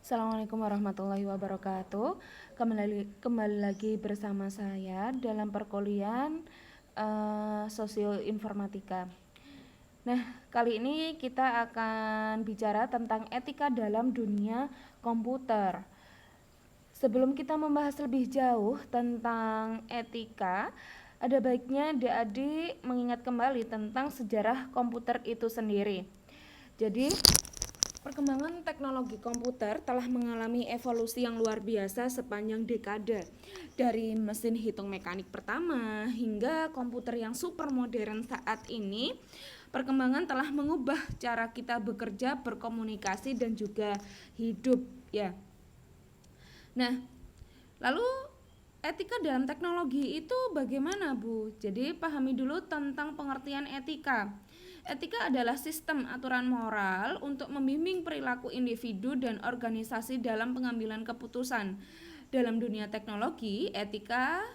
Assalamualaikum warahmatullahi wabarakatuh. Kembali lagi bersama saya dalam perkuliahan sosioinformatika. Nah, kali ini kita akan bicara tentang etika dalam dunia komputer. Sebelum kita membahas lebih jauh tentang etika, ada baiknya adik-adik mengingat kembali tentang sejarah komputer itu sendiri. Jadi, perkembangan teknologi komputer telah mengalami evolusi yang luar biasa sepanjang dekade. Dari mesin hitung mekanik pertama hingga komputer yang super modern saat ini, perkembangan telah mengubah cara kita bekerja, berkomunikasi, dan juga hidup, ya. Nah, lalu etika dalam teknologi itu bagaimana, Bu? Jadi pahami dulu tentang pengertian etika. Etika adalah sistem aturan moral untuk membimbing perilaku individu dan organisasi dalam pengambilan keputusan. Dalam dunia teknologi, etika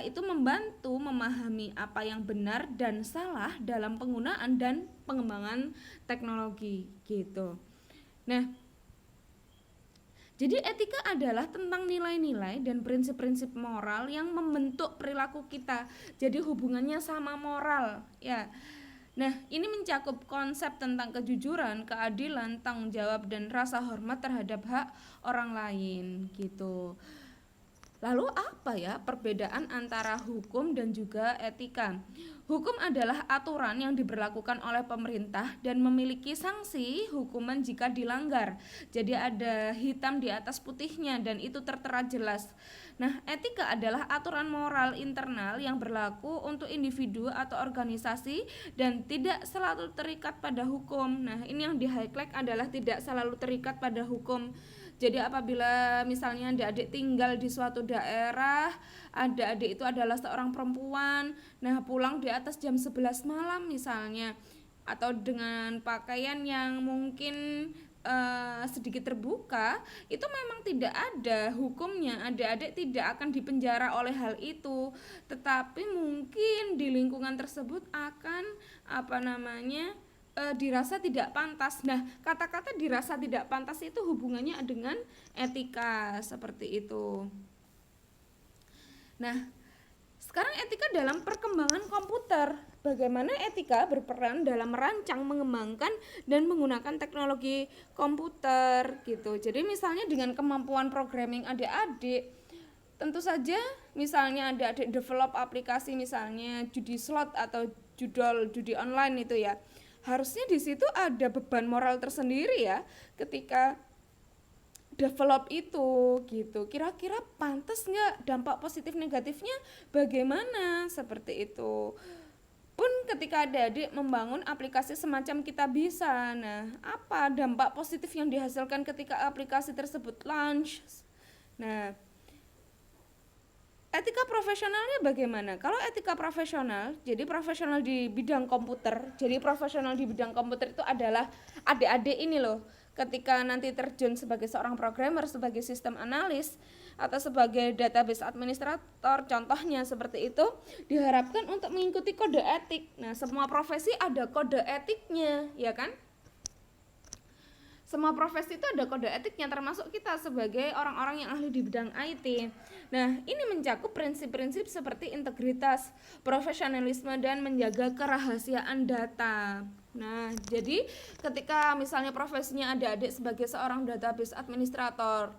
itu membantu memahami apa yang benar dan salah dalam penggunaan dan pengembangan teknologi gitu. Nah, jadi etika adalah tentang nilai-nilai dan prinsip-prinsip moral yang membentuk perilaku kita. Jadi hubungannya sama moral, ya. Nah, ini mencakup konsep tentang kejujuran, keadilan, tanggung jawab, dan rasa hormat terhadap hak orang lain gitu. Lalu apa ya perbedaan antara hukum dan juga etika? Hukum adalah aturan yang diberlakukan oleh pemerintah dan memiliki sanksi hukuman jika dilanggar. Jadi ada hitam di atas putihnya dan itu tertera jelas. Nah, etika adalah aturan moral internal yang berlaku untuk individu atau organisasi dan tidak selalu terikat pada hukum. Nah, ini yang di-highlight adalah tidak selalu terikat pada hukum. Jadi apabila misalnya adik-adik tinggal di suatu daerah, adik-adik itu adalah seorang perempuan, nah pulang di atas jam 11 malam misalnya, atau dengan pakaian yang mungkin sedikit terbuka, itu memang tidak ada hukumnya, adik-adik tidak akan dipenjara oleh hal itu, tetapi mungkin di lingkungan tersebut akan dirasa tidak pantas. Nah, kata-kata dirasa tidak pantas itu hubungannya dengan etika seperti itu. Nah, sekarang etika dalam perkembangan komputer. Bagaimana etika berperan dalam merancang, mengembangkan, dan menggunakan teknologi komputer gitu. Jadi misalnya dengan kemampuan programming adik-adik, tentu saja misalnya adik-adik develop aplikasi misalnya judi slot atau judi online itu ya, harusnya di situ ada beban moral tersendiri ya ketika develop itu gitu. Kira-kira pantas nggak, dampak positif negatifnya bagaimana, seperti itu. Pun ketika adik-adik membangun aplikasi semacam Kita Bisa, nah apa dampak positif yang dihasilkan ketika aplikasi tersebut launch. Nah, etika profesionalnya bagaimana? Kalau etika profesional, jadi profesional di bidang komputer. Jadi profesional di bidang komputer itu adalah adik-adik ini loh. Ketika nanti terjun sebagai seorang programmer, sebagai sistem analis, atau sebagai database administrator, contohnya seperti itu, diharapkan untuk mengikuti kode etik. Nah, semua profesi ada kode etiknya, ya kan? Semua profesi itu ada kode etiknya, termasuk kita sebagai orang-orang yang ahli di bidang IT. Nah, ini mencakup prinsip-prinsip seperti integritas, profesionalisme, dan menjaga kerahasiaan data. Nah, jadi ketika misalnya profesinya adik-adik sebagai seorang database administrator,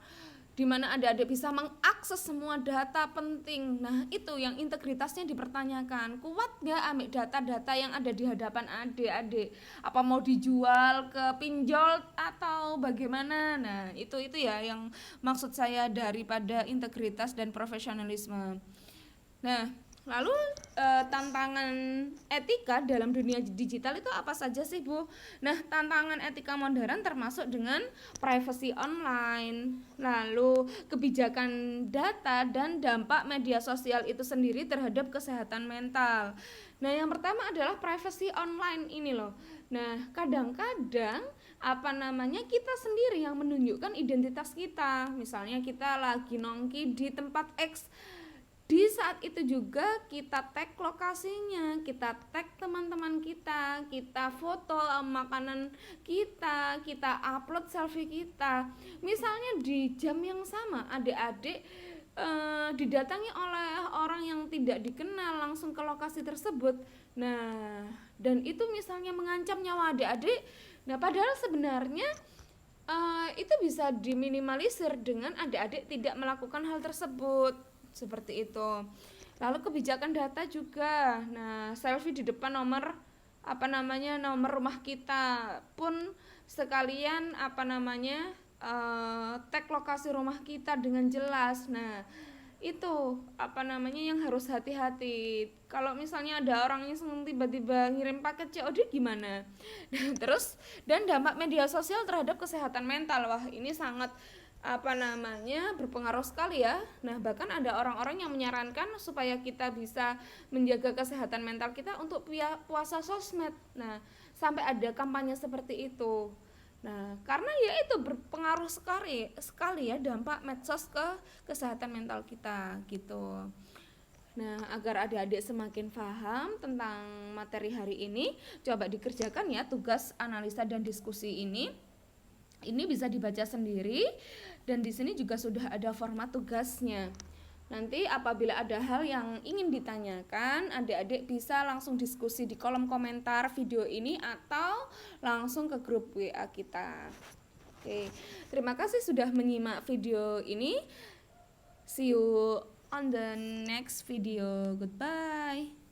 di mana adik-adik bisa mengakses semua data penting. Nah, itu yang integritasnya dipertanyakan. Kuat nggak ambil data-data yang ada di hadapan adik-adik? Apa mau dijual ke pinjol atau bagaimana? Nah, itu ya yang maksud saya daripada integritas dan profesionalisme. Nah, lalu tantangan etika dalam dunia digital itu apa saja sih, Bu? Nah, tantangan etika modern termasuk dengan privacy online, lalu kebijakan data dan dampak media sosial itu sendiri terhadap kesehatan mental. Nah, yang pertama adalah privacy online ini loh. Nah, kadang-kadang kita sendiri yang menunjukkan identitas kita. Misalnya kita lagi nongki di tempat X, Di saat itu juga kita tag lokasinya, kita tag teman-teman kita foto makanan kita upload selfie kita. Misalnya di jam yang sama adik-adik didatangi oleh orang yang tidak dikenal langsung ke lokasi tersebut. Nah, dan itu misalnya mengancam nyawa adik-adik. Nah, padahal sebenarnya itu bisa diminimalisir dengan adik-adik tidak melakukan hal tersebut, seperti itu. Lalu kebijakan data juga. Nah, selfie di depan nomor nomor rumah kita pun sekalian tag lokasi rumah kita dengan jelas. Nah, itu yang harus hati-hati. Kalau misalnya ada orang yang tiba-tiba ngirim paket COD gimana? Terus, dan dampak media sosial terhadap kesehatan mental. Wah, ini sangat berpengaruh sekali ya. Nah, bahkan ada orang-orang yang menyarankan supaya kita bisa menjaga kesehatan mental kita untuk puasa sosmed. Nah, sampai ada kampanye seperti itu. Nah, karena ya itu berpengaruh sekali ya dampak medsos ke kesehatan mental kita gitu. Nah, agar adik-adik semakin paham tentang materi hari ini, coba dikerjakan ya tugas analisa dan diskusi ini. Ini bisa dibaca sendiri dan di sini juga sudah ada format tugasnya. Nanti apabila ada hal yang ingin ditanyakan, adik-adik bisa langsung diskusi di kolom komentar video ini atau langsung ke grup WA kita. Oke, terima kasih sudah menyimak video ini. See you on the next video. Goodbye.